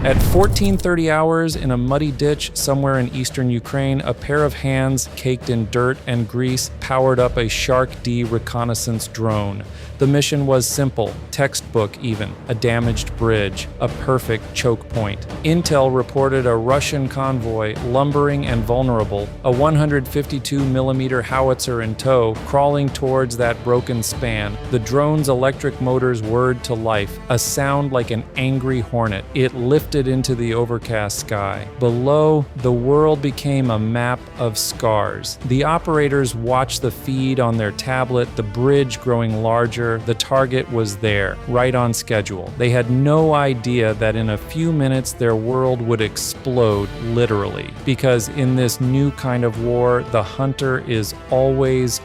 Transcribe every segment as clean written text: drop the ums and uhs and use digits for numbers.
At 14:30 hours in a muddy ditch somewhere in eastern Ukraine, a pair of hands caked in dirt and grease powered up a Shark D reconnaissance drone. The mission was simple, textbook even, a damaged bridge, a perfect choke point. Intel reported a Russian convoy, lumbering and vulnerable, a 152mm howitzer in tow, crawling towards that broken span. The drone's electric motors whirred to life, a sound like an angry hornet. It lifted into the overcast sky. Below, the world became a map of scars. The operators watched the feed on their tablet, the bridge growing larger. The target was there, right on schedule. They had no idea that in a few minutes their world would explode, literally. Because in this new kind of war, the hunter is always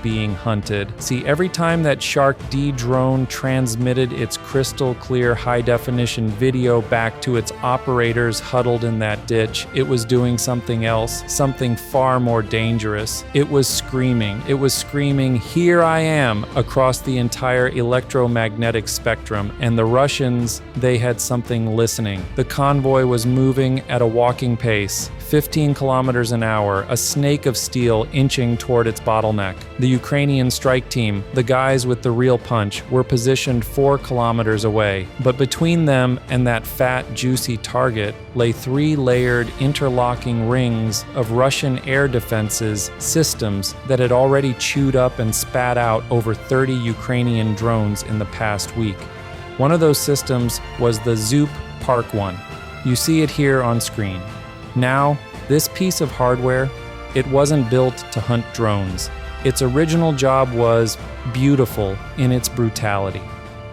being hunted. See, every time that Shark D drone transmitted its crystal clear high-definition video back to its operators huddled in that ditch, it was doing something else, something far more dangerous. It was screaming. It was screaming, "Here I am," across the entire electromagnetic spectrum, and the Russians, they had something listening. The convoy was moving at a walking pace, 15 kilometers an hour, a snake of steel inching toward its bottleneck. The Ukrainian strike team, the guys with the real punch, were positioned 4 kilometers away. But between them and that fat, juicy target lay 3 layered, interlocking rings of Russian air defenses systems that had already chewed up and spat out over 30 Ukrainian drones in the past week. One of those systems was the Zoop Park 1. You see it here on screen. Now, this piece of hardware, it wasn't built to hunt drones. Its original job was beautiful in its brutality.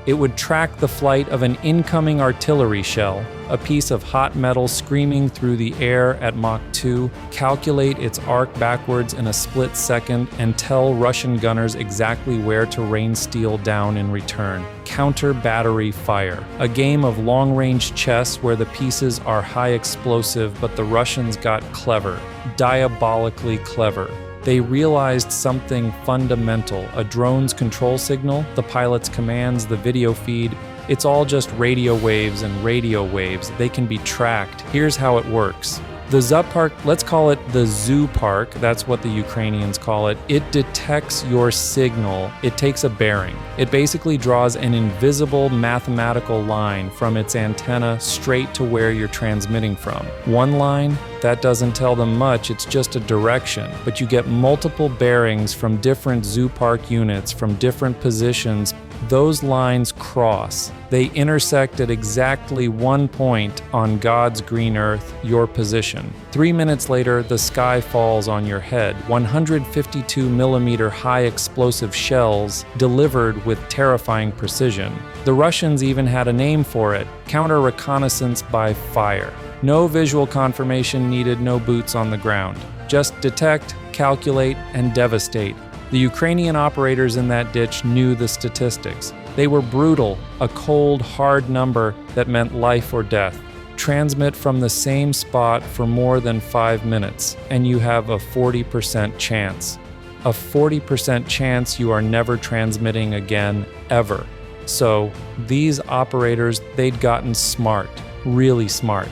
It would track the flight of an incoming artillery shell, a piece of hot metal screaming through the air at Mach 2, calculate its arc backwards in a split second, and tell Russian gunners exactly where to rain steel down in return. Counter-battery fire, a game of long-range chess where the pieces are high explosive, but the Russians got clever, diabolically clever. They realized something fundamental. A drone's control signal, the pilot's commands, the video feed, it's all just radio waves and radio waves. They can be tracked. Here's how it works. The Zoop Park, let's call it the Zoo Park, that's what the Ukrainians call it. It detects your signal. It takes a bearing. It basically draws an invisible mathematical line from its antenna straight to where you're transmitting from. One line, that doesn't tell them much, it's just a direction, but you get multiple bearings from different Zoo Park units from different positions. Those lines cross. They intersect at exactly one point on God's green earth, your position. 3 minutes later, the sky falls on your head. 152mm high explosive shells delivered with terrifying precision. The Russians even had a name for it, counter-reconnaissance by fire. No visual confirmation needed, no boots on the ground. Just detect, calculate, and devastate. The Ukrainian operators in that ditch knew the statistics. They were brutal, a cold, hard number that meant life or death. Transmit from the same spot for more than 5 minutes, and you have a 40% chance. A 40% chance you are never transmitting again, ever. So, these operators, they'd gotten smart, really smart.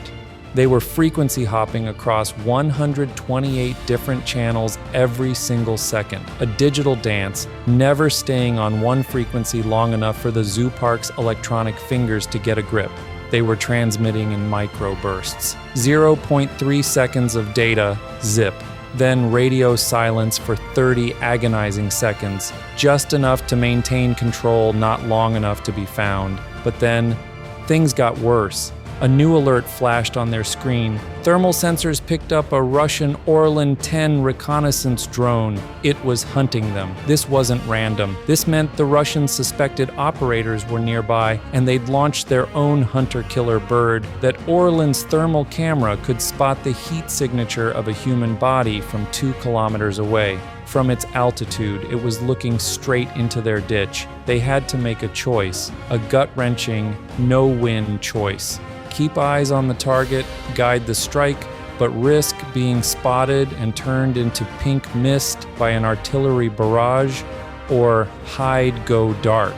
They were frequency hopping across 128 different channels every single second, a digital dance, never staying on one frequency long enough for the Zoo Park's electronic fingers to get a grip. They were transmitting in microbursts. 0.3 seconds of data, zip. Then radio silence for 30 agonizing seconds, just enough to maintain control, not long enough to be found. But then, things got worse. A new alert flashed on their screen. Thermal sensors picked up a Russian Orlan 10 reconnaissance drone. It was hunting them. This wasn't random. This meant the Russian suspected operators were nearby, and they'd launched their own hunter-killer bird. That Orlan's thermal camera could spot the heat signature of a human body from 2 kilometers away. From its altitude, it was looking straight into their ditch. They had to make a choice, a gut-wrenching, no-win choice. Keep eyes on the target, guide the strike, but risk being spotted and turned into pink mist by an artillery barrage, or hide, go dark.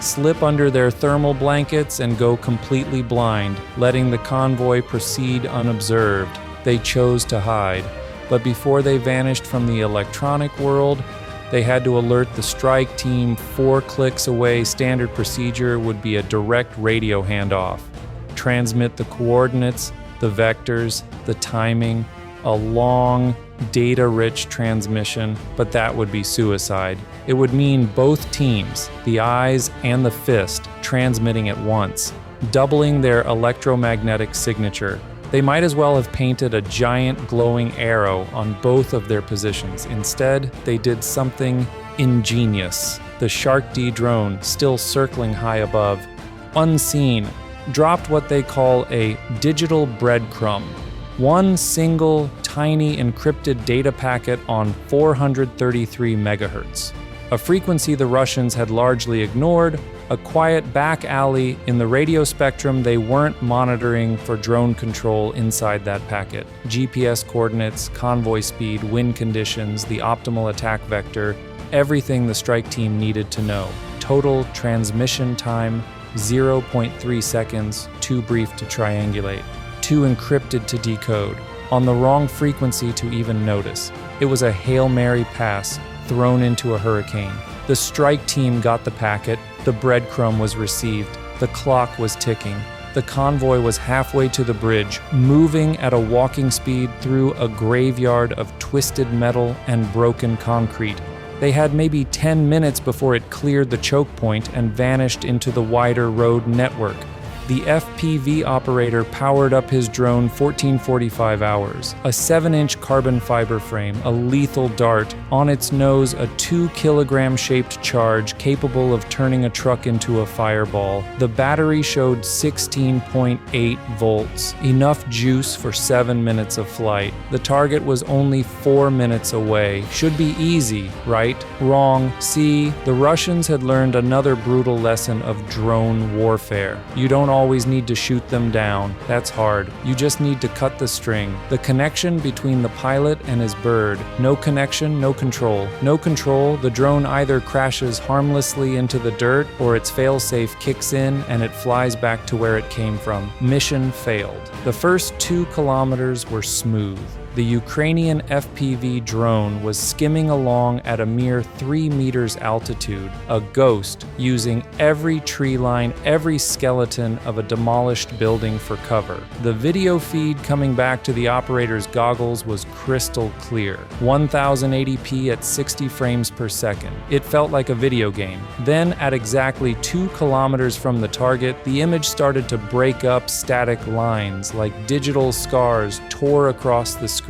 slip under their thermal blankets, and go completely blind, letting the convoy proceed unobserved. They chose to hide. But before they vanished from the electronic world, they had to alert the strike team 4 clicks away. Standard procedure would be a direct radio handoff. Transmit the coordinates, the vectors, the timing, a long, data-rich transmission, but that would be suicide. It would mean both teams, the eyes and the fist, transmitting at once, doubling their electromagnetic signature. They might as well have painted a giant glowing arrow on both of their positions. Instead, they did something ingenious. The Shark D drone, still circling high above, unseen, dropped what they call a digital breadcrumb. One single, tiny encrypted data packet on 433 megahertz. A frequency the Russians had largely ignored, a quiet back alley in the radio spectrum they weren't monitoring for drone control inside that packet. GPS coordinates, convoy speed, wind conditions, the optimal attack vector, everything the strike team needed to know. Total transmission time, 0.3 seconds, too brief to triangulate, too encrypted to decode, on the wrong frequency to even notice. It was a Hail Mary pass thrown into a hurricane. The strike team got the packet, the breadcrumb was received, the clock was ticking. The convoy was halfway to the bridge, moving at a walking speed through a graveyard of twisted metal and broken concrete. They had maybe 10 minutes before it cleared the choke point and vanished into the wider road network. The FPV operator powered up his drone 1445 hours. A 7-inch carbon fiber frame, a lethal dart, on its nose a 2-kilogram shaped charge capable of turning a truck into a fireball. The battery showed 16.8 volts, enough juice for 7 minutes of flight. The target was only 4 minutes away. Should be easy, right? Wrong. See, the Russians had learned another brutal lesson of drone warfare. You don't always need to shoot them down. That's hard. You just need to cut the string. The connection between the pilot and his bird. No connection, no control. No control, the drone either crashes harmlessly into the dirt or its failsafe kicks in and it flies back to where it came from. Mission failed. The first 2 kilometers were smooth. The Ukrainian FPV drone was skimming along at a mere 3 meters altitude, a ghost, using every tree line, every skeleton of a demolished building for cover. The video feed coming back to the operator's goggles was crystal clear, 1080p at 60 frames per second. It felt like a video game. Then, at exactly 2 kilometers from the target, the image started to break up static lines, like digital scars tore across the screen.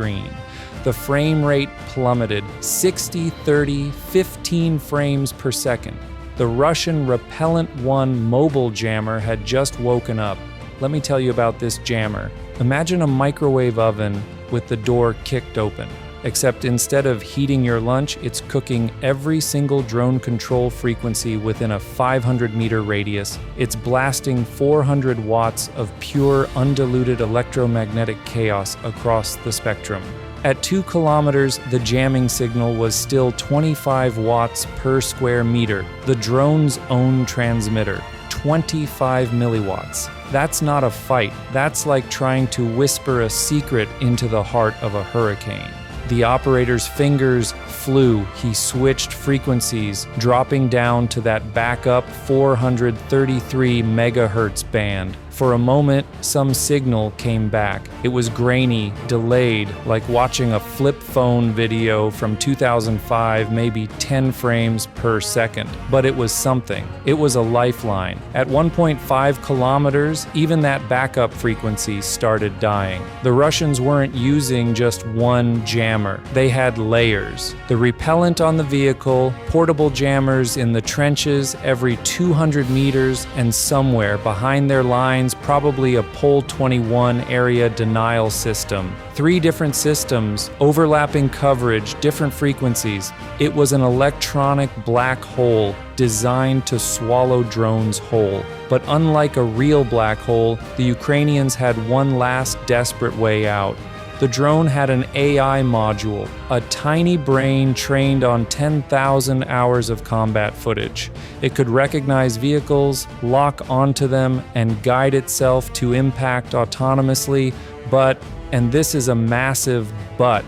The frame rate plummeted 60, 30, 15 frames per second. The Russian Repellent 1 mobile jammer had just woken up. Let me tell you about this jammer. Imagine a microwave oven with the door kicked open. Except instead of heating your lunch, it's cooking every single drone control frequency within a 500-meter radius. It's blasting 400 watts of pure, undiluted electromagnetic chaos across the spectrum. At 2 kilometers, the jamming signal was still 25 watts per square meter, the drone's own transmitter. 25 milliwatts. That's not a fight. That's like trying to whisper a secret into the heart of a hurricane. The operator's fingers flew. He switched frequencies, dropping down to that backup 433 megahertz band. For a moment, some signal came back. It was grainy, delayed, like watching a flip phone video from 2005, maybe 10 frames per second. But it was something. It was a lifeline. At 1.5 kilometers, even that backup frequency started dying. The Russians weren't using just one jammer. They had layers. The Repellent on the vehicle, portable jammers in the trenches every 200 meters, and somewhere behind their lines, probably a Pole 21 area denial system. 3 different systems, overlapping coverage, different frequencies. It was an electronic black hole designed to swallow drones whole. But unlike a real black hole, the Ukrainians had one last desperate way out. The drone had an AI module, a tiny brain trained on 10,000 hours of combat footage. It could recognize vehicles, lock onto them, and guide itself to impact autonomously, but, and this is a massive but,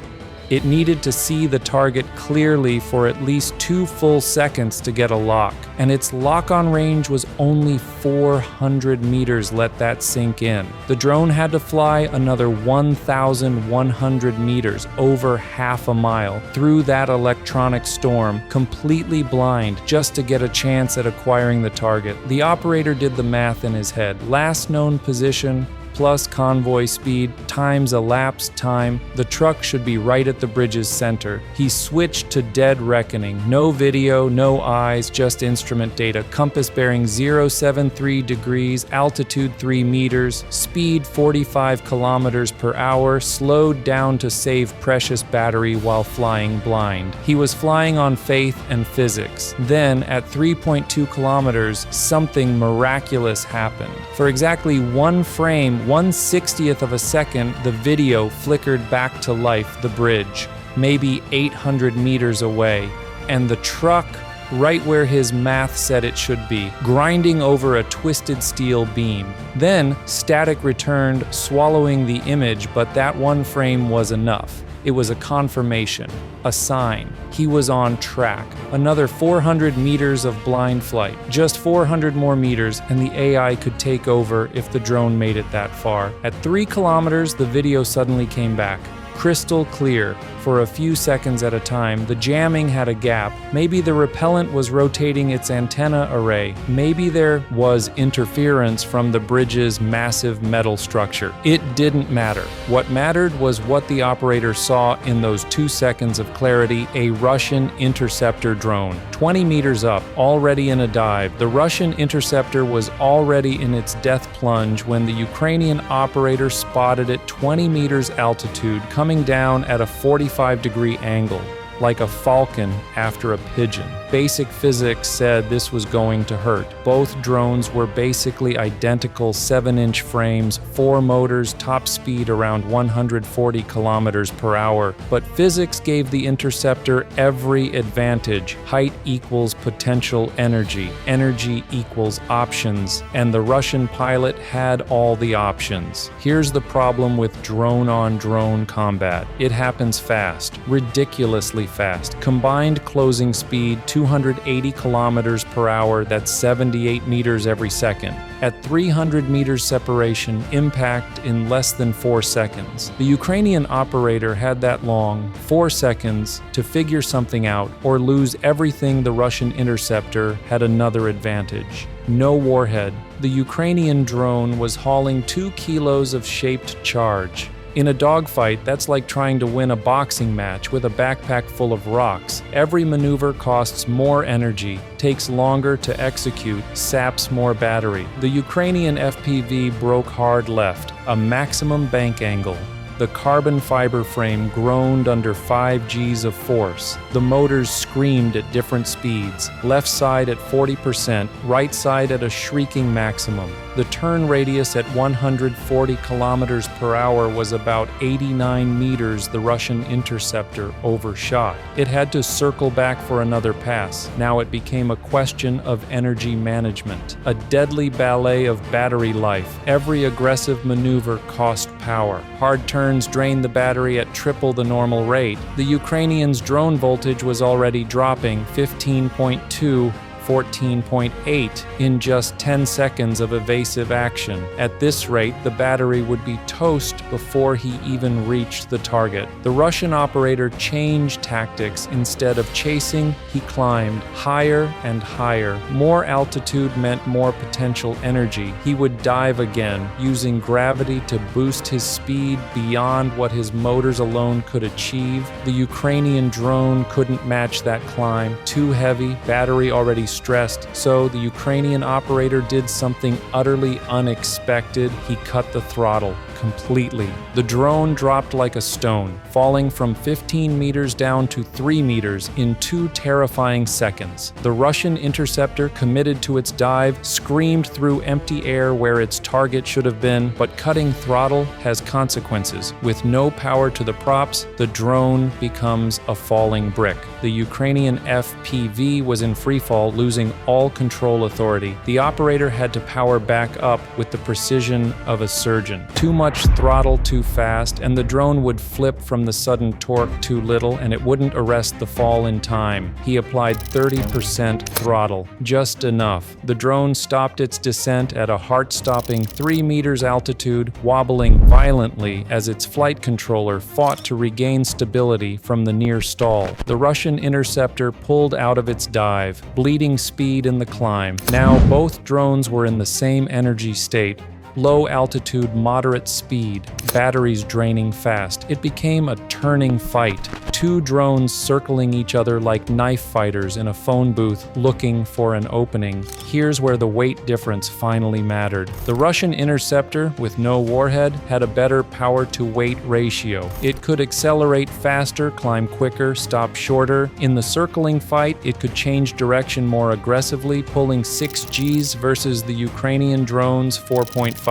it needed to see the target clearly for at least 2 full seconds to get a lock, and its lock-on range was only 400 meters. Let that sink in. The drone had to fly another 1,100 meters, over half a mile, through that electronic storm, completely blind, just to get a chance at acquiring the target. The operator did the math in his head. Last known position plus convoy speed times elapsed time, the truck should be right at the bridge's center. He switched to dead reckoning. No video, no eyes, just instrument data. Compass bearing 073 degrees, altitude 3 meters, speed 45 kilometers per hour, slowed down to save precious battery while flying blind. He was flying on faith and physics. Then, at 3.2 kilometers, something miraculous happened. For exactly one frame, 1/60th of a second, the video flickered back to life, the bridge, maybe 800 meters away, and the truck right where his math said it should be, grinding over a twisted steel beam. Then, static returned, swallowing the image, but that one frame was enough. It was a confirmation, a sign. He was on track. Another 400 meters of blind flight. Just 400 more meters, and the AI could take over if the drone made it that far. At 3 kilometers, the video suddenly came back. Crystal clear. For a few seconds at a time, the jamming had a gap. Maybe the Repellent was rotating its antenna array. Maybe there was interference from the bridge's massive metal structure. It didn't matter. What mattered was what the operator saw in those 2 seconds of clarity: a Russian interceptor drone. 20 meters up, already in a dive, the Russian interceptor was already in its death plunge when the Ukrainian operator spotted it 20 meters altitude, coming down at a 45-degree angle, like a falcon after a pigeon. Basic physics said this was going to hurt. Both drones were basically identical 7-inch frames, 4 motors, top speed around 140 kilometers per hour. But physics gave the interceptor every advantage. Height equals potential energy. Energy equals options. And the Russian pilot had all the options. Here's the problem with drone-on-drone combat. It happens fast, ridiculously fast. Combined closing speed 280 kilometers per hour, that's 78 meters every second. At 300 meters separation, impact in less than 4 seconds. The Ukrainian operator had that long, 4 seconds, to figure something out or lose everything. The Russian interceptor had another advantage. No warhead. The Ukrainian drone was hauling 2 kilos of shaped charge. In a dogfight, that's like trying to win a boxing match with a backpack full of rocks. Every maneuver costs more energy, takes longer to execute, saps more battery. The Ukrainian FPV broke hard left, a maximum bank angle. The carbon fiber frame groaned under 5 Gs of force. The motors screamed at different speeds, left side at 40%, right side at a shrieking maximum. The turn radius at 140 kilometers per hour was about 89 meters. The Russian interceptor overshot. It had to circle back for another pass. Now it became a question of energy management. A deadly ballet of battery life. Every aggressive maneuver cost power. Hard turns drained the battery at triple the normal rate. The Ukrainians' drone voltage was already dropping 15.2, 14.8 in just 10 seconds of evasive action. At this rate, the battery would be toast before he even reached the target. The Russian operator changed tactics. Instead of chasing, he climbed higher and higher. More altitude meant more potential energy. He would dive again, using gravity to boost his speed beyond what his motors alone could achieve. The Ukrainian drone couldn't match that climb. Too heavy, battery already stressed, so the Ukrainian operator did something utterly unexpected. He cut the throttle. completely. The drone dropped like a stone, falling from 15 meters down to 3 meters in 2 terrifying seconds. The Russian interceptor, committed to its dive, screamed through empty air where its target should have been, but cutting throttle has consequences. With no power to the props, the drone becomes a falling brick. The Ukrainian FPV was in freefall, losing all control authority. The operator had to power back up with the precision of a surgeon. Too much throttle too fast, and the drone would flip from the sudden torque too little, and it wouldn't arrest the fall in time. He applied 30% throttle, just enough. The drone stopped its descent at a heart-stopping 3 meters altitude, wobbling violently as its flight controller fought to regain stability from the near stall. The Russian interceptor pulled out of its dive, bleeding speed in the climb. Now both drones were in the same energy state. Low altitude, moderate speed, batteries draining fast. It became a turning fight. 2 drones circling each other like knife fighters in a phone booth looking for an opening. Here's where the weight difference finally mattered. The Russian interceptor, with no warhead, had a better power-to-weight ratio. It could accelerate faster, climb quicker, stop shorter. In the circling fight, it could change direction more aggressively, pulling 6 Gs versus the Ukrainian drone's 4.5.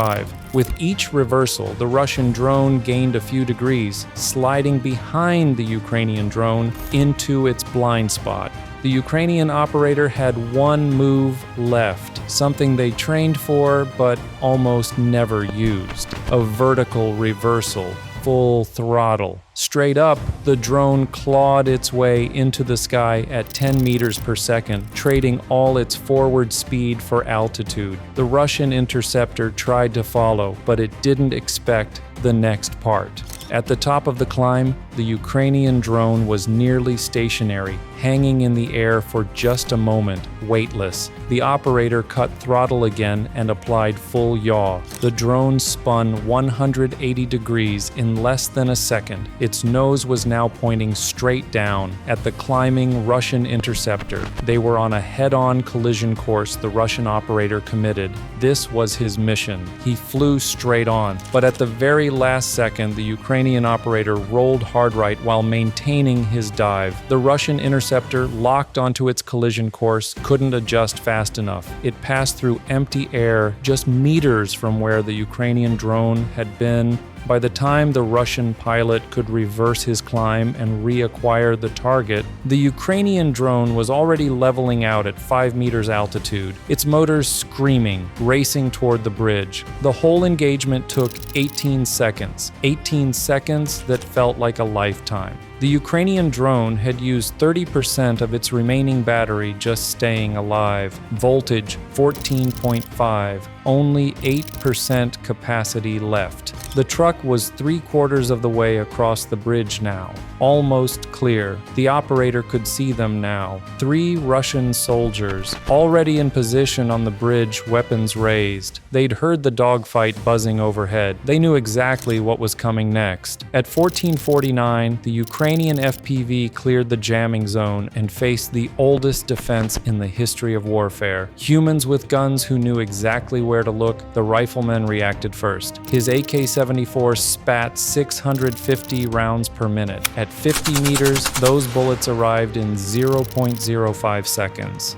With each reversal, the Russian drone gained a few degrees, sliding behind the Ukrainian drone into its blind spot. The Ukrainian operator had one move left, something they trained for but almost never used: a vertical reversal, full throttle. Straight up, the drone clawed its way into the sky at 10 meters per second, trading all its forward speed for altitude. The Russian interceptor tried to follow, but it didn't expect the next part. At the top of the climb, the Ukrainian drone was nearly stationary, hanging in the air for just a moment, weightless. The operator cut throttle again and applied full yaw. The drone spun 180 degrees in less than a second. Its nose was now pointing straight down at the climbing Russian interceptor. They were on a head-on collision course the Russian operator committed. This was his mission. He flew straight on, but at the very last second, the Ukrainian operator rolled hard right while maintaining his dive. The Russian interceptor, locked onto its collision course, couldn't adjust fast enough. It passed through empty air just meters from where the Ukrainian drone had been. By the time the Russian pilot could reverse his climb and reacquire the target, the Ukrainian drone was already leveling out at 5 meters altitude, its motors screaming, racing toward the bridge. The whole engagement took 18 seconds. 18 seconds that felt like a lifetime. The Ukrainian drone had used 30% of its remaining battery just staying alive. Voltage 14.5, only 8% capacity left. The truck was 3/4 of the way across the bridge now, almost clear. The operator could see them now. 3 Russian soldiers, already in position on the bridge, weapons raised. They'd heard the dogfight buzzing overhead. They knew exactly what was coming next. At 14:49, the Ukrainian FPV cleared the jamming zone and faced the oldest defense in the history of warfare. Humans with guns who knew exactly where to look, the rifleman reacted first. His AK-74 spat 650 rounds per minute. At 50 meters, those bullets arrived in 0.05 seconds.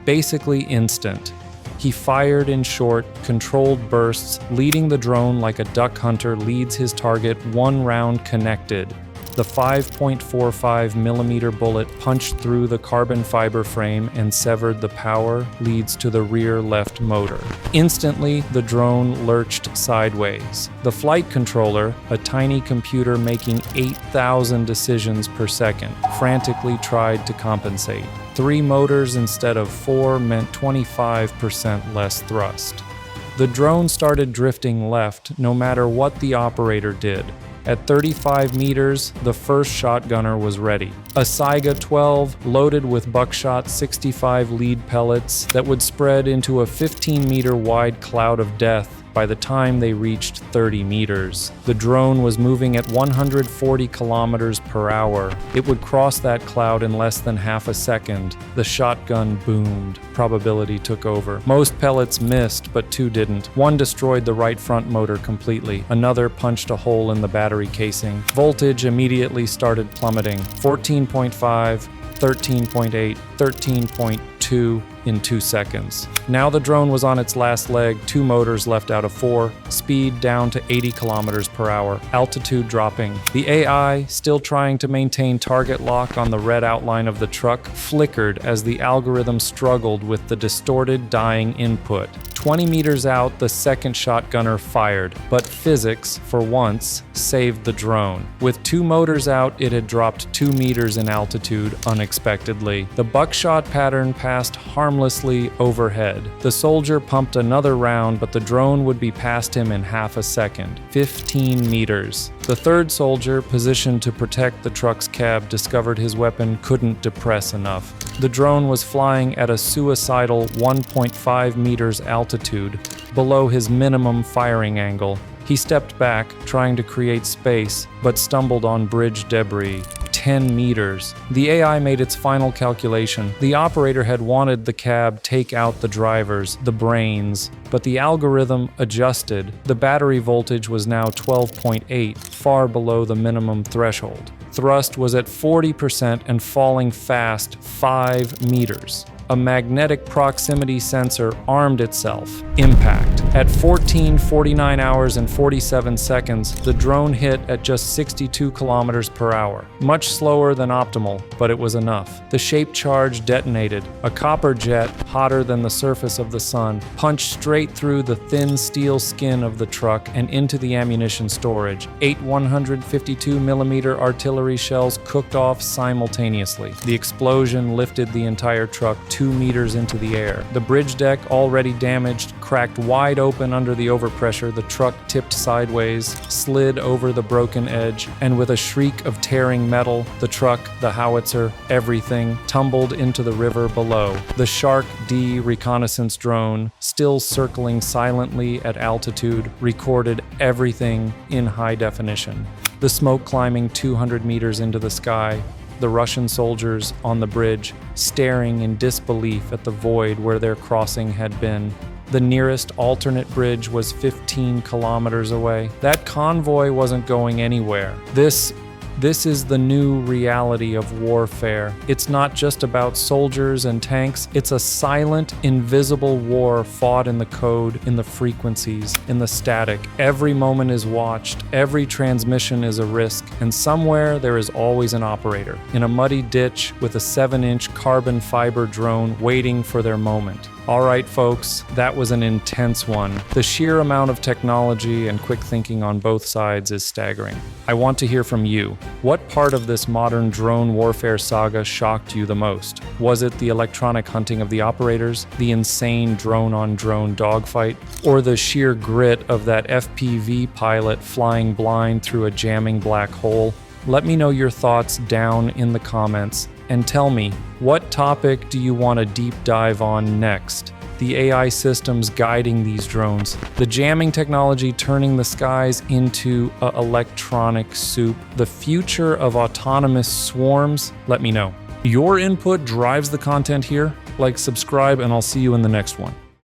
Basically instant. He fired in short, controlled bursts, leading the drone like a duck hunter leads his target, one round connected. The 5.45mm bullet punched through the carbon fiber frame and severed the power leads to the rear left motor. Instantly, the drone lurched sideways. The flight controller, a tiny computer making 8,000 decisions per second, frantically tried to compensate. 3 motors instead of 4 meant 25% less thrust. The drone started drifting left no matter what the operator did. At 35 meters, the first shotgunner was ready. A Saiga 12 loaded with buckshot 65 lead pellets that would spread into a 15-meter wide cloud of death by the time they reached 30 meters. The drone was moving at 140 kilometers per hour. It would cross that cloud in less than half a second. The shotgun boomed. Probability took over. Most pellets missed, but 2 didn't. One destroyed the right front motor completely. Another punched a hole in the battery casing. Voltage immediately started plummeting. 14.5, 13.8, 13.2 in 2 seconds. Now the drone was on its last leg, 2 motors left out of 4, speed down to 80 kilometers per hour, altitude dropping. The AI, still trying to maintain target lock on the red outline of the truck, flickered as the algorithm struggled with the distorted, dying input. 20 meters out, the second shotgunner fired, but physics, for once, saved the drone. With 2 motors out, it had dropped 2 meters in altitude unexpectedly. The buckshot pattern passed harmlessly overhead. The soldier pumped another round, but the drone would be past him in half a second. 15 meters. The third soldier, positioned to protect the truck's cab, discovered his weapon couldn't depress enough. The drone was flying at a suicidal 1.5 meters altitude, below his minimum firing angle. He stepped back, trying to create space, but stumbled on bridge debris. 10 meters. The AI made its final calculation. The operator had wanted the cab take out the drivers, the brains, but the algorithm adjusted. The battery voltage was now 12.8, far below the minimum threshold. Thrust was at 40% and falling fast 5 meters. A magnetic proximity sensor armed itself. Impact. At 14:49 hours and 47 seconds, the drone hit at just 62 kilometers per hour. Much slower than optimal, but it was enough. The shaped charge detonated. A copper jet, hotter than the surface of the sun, punched straight through the thin steel skin of the truck and into the ammunition storage. 8 152mm artillery shells cooked off simultaneously. The explosion lifted the entire truck 2 meters into the air. The bridge deck, already damaged, cracked wide open under the overpressure. The truck tipped sideways, slid over the broken edge, and with a shriek of tearing metal, the truck, the howitzer, everything tumbled into the river below. The Shark D reconnaissance drone, still circling silently at altitude, recorded everything in high definition. The smoke climbing 200 meters into the sky, the Russian soldiers on the bridge, staring in disbelief at the void where their crossing had been. The nearest alternate bridge was 15 kilometers away. That convoy wasn't going anywhere. This is the new reality of warfare. It's not just about soldiers and tanks. It's a silent, invisible war fought in the code, in the frequencies, in the static. Every moment is watched. Every transmission is a risk. And somewhere there is always an operator in a muddy ditch with a 7-inch carbon fiber drone waiting for their moment. All right, folks, that was an intense one. The sheer amount of technology and quick thinking on both sides is staggering. I want to hear from you. What part of this modern drone warfare saga shocked you the most? Was it the electronic hunting of the operators, the insane drone-on-drone dogfight, or the sheer grit of that FPV pilot flying blind through a jamming black hole? Let me know your thoughts down in the comments. And tell me, what topic do you want to deep dive on next? The AI systems guiding these drones, the jamming technology turning the skies into an electronic soup, the future of autonomous swarms? Let me know. Your input drives the content here. Like, subscribe, and I'll see you in the next one.